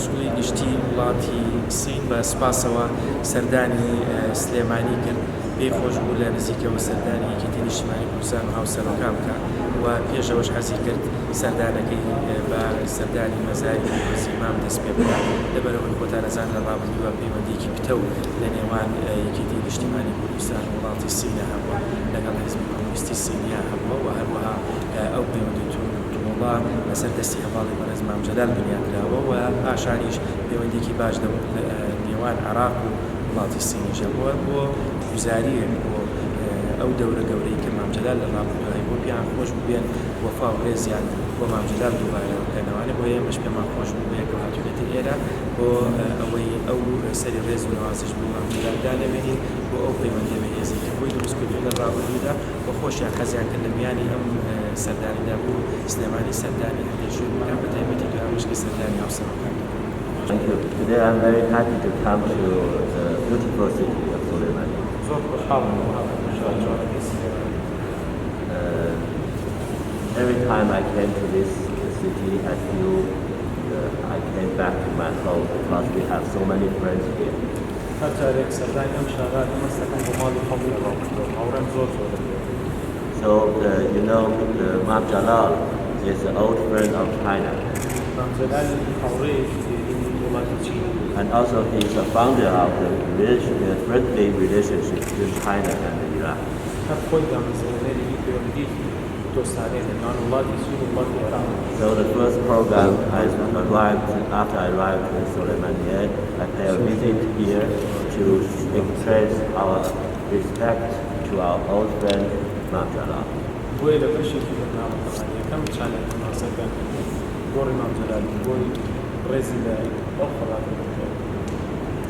کونسوڵی گشتیی وڵاتی سین بە سوپاسەوە سەردانی سلێمانی کرد پێی خۆش بوو لە نزیکەوە سەردانی یەکێتیی نیشتمانیی کوردستان و ھاوسەرۆکا بکات و پێشەوەش حەزی کرد سەردانەکەی بە سەردانی مەزاری زیمام دەست پێ بکات لەبەرەوەی خۆتانەزان لە ڕابردووە پەیوەندییەکی پتە و لە نێوان یەکێتیی نیشتمانیی کوردستان و وڵاتی سینە هەبووە لەگەڵ حیزبی کۆمونیستی سینیا هەبووە و هەروەها ئەو پەیوەندی تومڵا لەسەر دەستی هەڤاڵی بەڕێز مام جەلال بنیانکراوە و پاشانیش پەیوەندییەکی باش نێوان عێراق و وڵاتی سینیش هەبووە بۆ گوزاریەک بۆ ئەو دەورە گەورەی کە مام جەلال لە ڕابردووهای بۆ پێیان خۆش بووبێن وەفا و ڕێزیان بۆ مام جەلال دووبارە بکەنەوەوانە بۆ ئێمەش پێمان خۆش بوو بەیەکەوە هاتوونێتە ئێرە بۆ ئەوەی ئەو سەری ڕێز و نەوازش بۆ مام جەلال دانەبێنین بۆ ئەو پەیوەندیە بەهێزی کە بۆی دروست کردووە لە ڕابردوودا بۆ خۆشیان حەزیان کرد لە میانی ئەم سەردانیدا بوو سلێمانی سەردانی هەندێشوی بکات بە تایبەتی دوامشکی سەردانی ھاوسەرۆکان. Thank you. Today I'm very happy to come to the beautiful city of Soleimani. Every time I came to this city, I feel I came back to my home because we have so many friends here. So, you know, Mam Jalal is an old friend of China. And also he is the founder of the friendly relationship between China and Iraq. So the first program after I arrived in Soleimani, I paid a visit here to express our respect to our old friend Mam Jalal.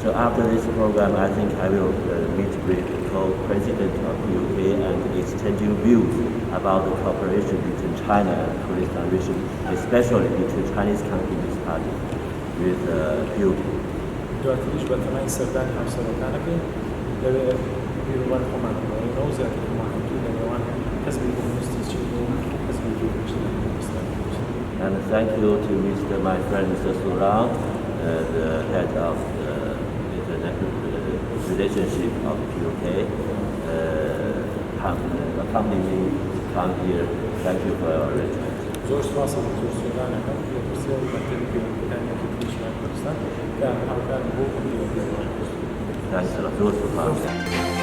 So after this program, I think I will meet with the co-president of the UK and exchanging views about the cooperation between China and Kurdistan region, especially between Chinese Communist Party with beauty. And thank you to my friend Mr. Suran, the head of the international relationship of the UK, accompanying me to come here. Thank you for your arrangement. Thanks a lot.